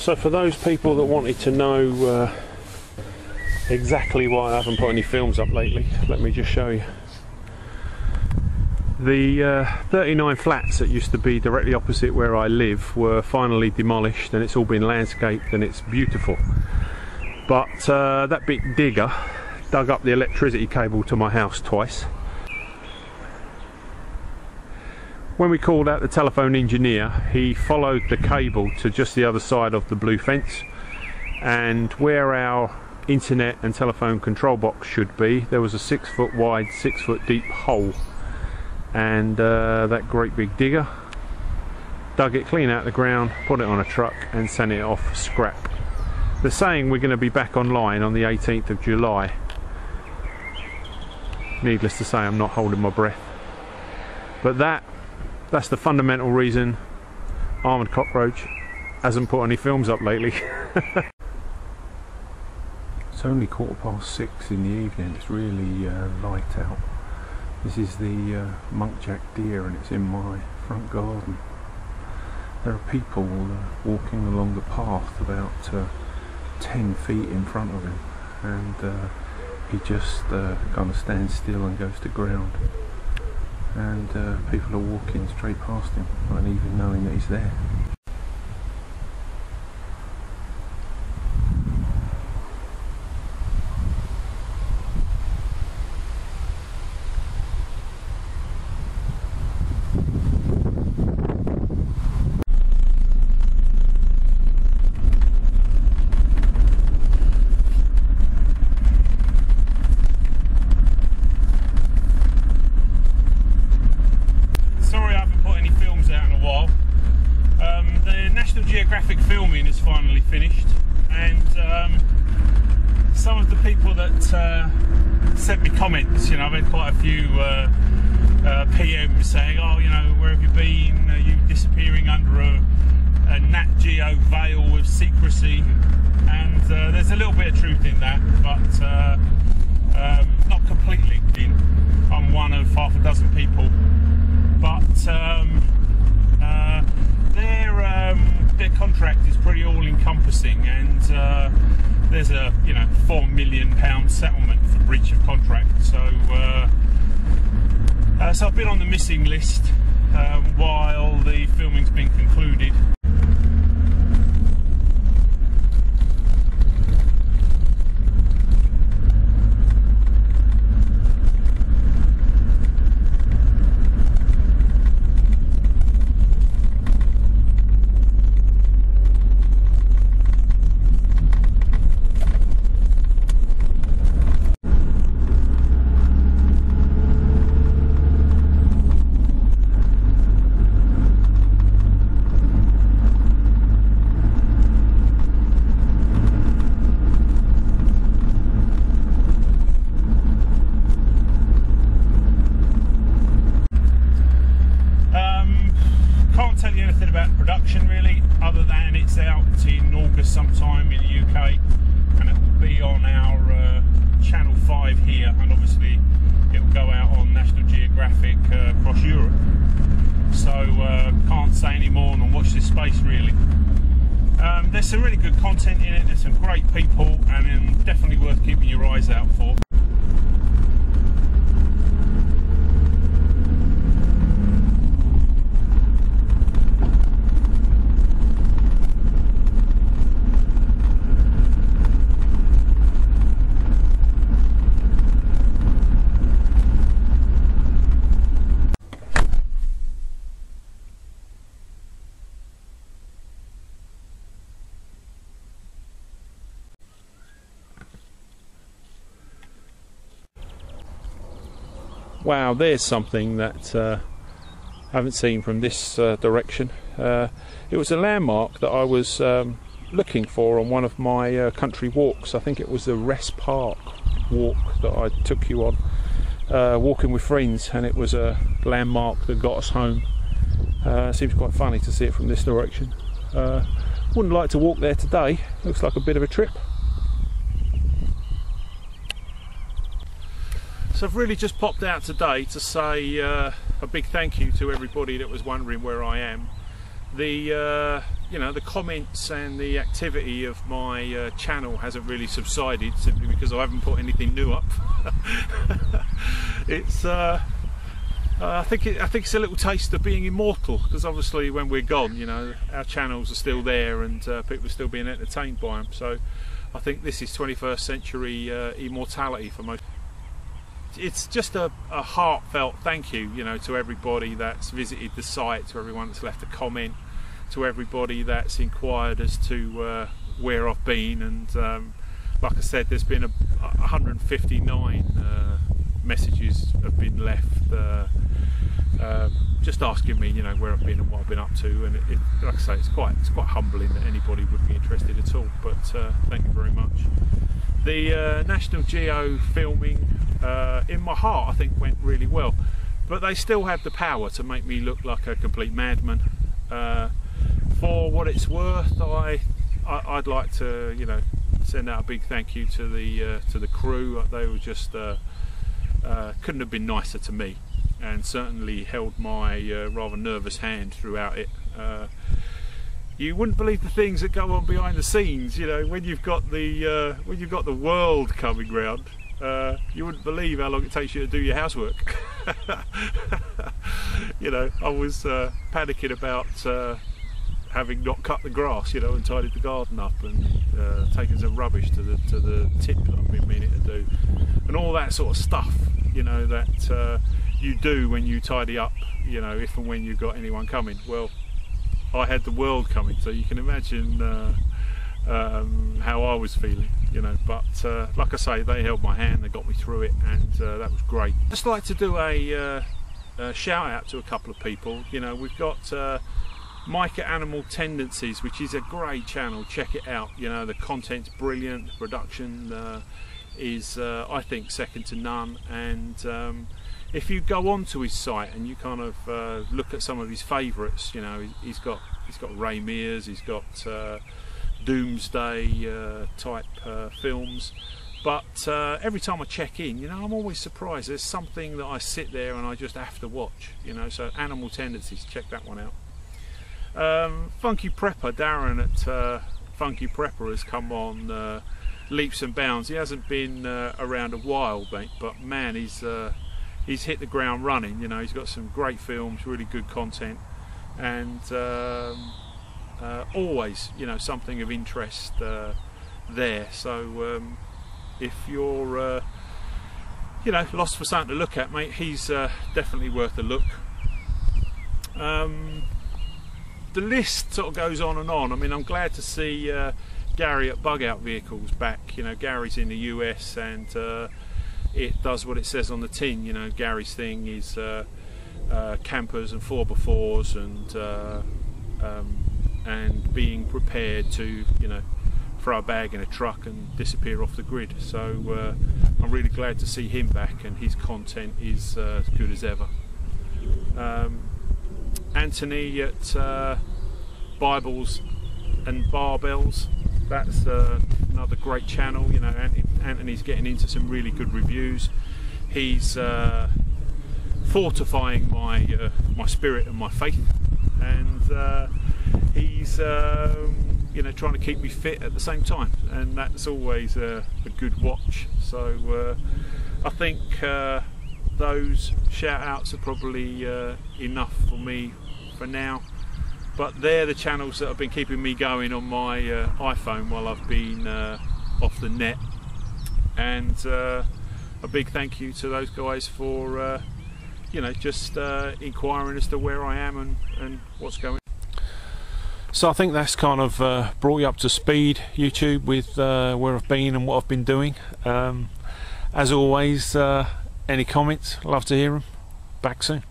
So for those people that wanted to know exactly why I haven't put any films up lately, let me just show you. The 39 flats that used to be directly opposite where I live were finally demolished, and it's all been landscaped and it's beautiful. But that big digger dug up the electricity cable to my house twice. When we called out the telephone engineer, he followed the cable to just the other side of the blue fence, and where our internet and telephone control box should be, there was a 6 foot wide, 6 foot deep hole, and that great big digger dug it clean out of the ground, put it on a truck and sent it off for scrap. They're saying we're going to be back online on the 18th of July. Needless to say, I'm not holding my breath. But that's the fundamental reason Armoured Cockroach hasn't put any films up lately. It's only 6:15 in the evening, it's really light out. This is the muntjac deer and it's in my front garden. There are people walking along the path about 10 feet in front of him, and he just kind of stands still and goes to ground. And people are walking straight past him, not even knowing that he's there. Geographic filming is finally finished, and some of the people that sent me comments, you know, I've had quite a few PMs saying, oh, you know, where have you been? Are you disappearing under a Nat Geo veil of secrecy? And there's a little bit of truth in that, but not completely. I'm one of half a dozen people, but their contract is pretty all-encompassing, and there's a £4 million settlement for breach of contract. So so I've been on the missing list while the filming's been concluded. About production really, other than it's out in August sometime in the UK, and it will be on our Channel 5 here, and obviously it will go out on National Geographic across Europe. So can't say any more than watch this space really. There's some really good content in it, there's some great people, and definitely worth keeping your eyes out for. Wow, there's something that I haven't seen from this direction. It was a landmark that I was looking for on one of my country walks. I think it was the Rest Park walk that I took you on, walking with friends, and it was a landmark that got us home. Seems quite funny to see it from this direction. Wouldn't like to walk there today, looks like a bit of a trip. So I've really just popped out today to say a big thank you to everybody that was wondering where I am. The you know, the comments and the activity of my channel hasn't really subsided simply because I haven't put anything new up. It's I think it's a little taste of being immortal, because obviously when we're gone, you know, our channels are still there and people are still being entertained by them. So I think this is 21st century immortality for most. It's just a heartfelt thank you, you know, to everybody that's visited the site, to everyone that's left a comment, to everybody that's inquired as to where I've been. And like I said, there's been 159 messages have been left just asking me, you know, where I've been and what I've been up to. And like I say, it's quite humbling that anybody would be interested at all. But thank you very much. The National Geo filming, in my heart, I think went really well, but they still have the power to make me look like a complete madman. For what it's worth, I'd like to, you know, send out a big thank you to the crew. They were just couldn't have been nicer to me, and certainly held my rather nervous hand throughout it. You wouldn't believe the things that go on behind the scenes, you know, when you've got the world coming round. You wouldn't believe how long it takes you to do your housework. You know, I was panicking about having not cut the grass, you know, and tidied the garden up, and taken some rubbish to the tip that I've been meaning to do, and all that sort of stuff, you know, that you do when you tidy up, you know, if and when you've got anyone coming. Well, I had the world coming, so you can imagine how I was feeling, you know. But like I say, they held my hand, they got me through it, and that was great. I'd just like to do a shout out to a couple of people. You know, we've got Micah Animal Tendencies, which is a great channel. Check it out. You know, the content's brilliant, the production is I think second to none. And if you go onto his site and you kind of look at some of his favourites, you know, he's got Ray Mears, he's got doomsday type films, but every time I check in, you know, I'm always surprised. There's something that I sit there and I just have to watch, you know. So Animal Tendencies, check that one out. Funky Prepper, Darren at Funky Prepper has come on leaps and bounds. He hasn't been around a while, mate, but man, he's hit the ground running. You know, he's got some great films, really good content, and always, you know, something of interest there. So if you're you know, lost for something to look at, mate, he's definitely worth a look. The list sort of goes on and on. I mean, I'm glad to see Gary at Bug Out Vehicles back. You know, Gary's in the US, and it does what it says on the tin. You know, Gary's thing is campers and 4x4s, and being prepared to, you know, throw a bag in a truck and disappear off the grid. So I'm really glad to see him back, and his content is as good as ever. Anthony at Bibles and Barbells, that's another great channel. You know, Anthony's getting into some really good reviews. He's fortifying my my spirit and my faith, and he's you know, trying to keep me fit at the same time, and that's always a good watch. So I think those shout outs are probably enough for me for now, but they're the channels that have been keeping me going on my iPhone while I've been off the net. And a big thank you to those guys for you know, just inquiring as to where I am and what's going on. So I think that's kind of brought you up to speed, YouTube, with where I've been and what I've been doing. As always, any comments, love to hear them. Back soon.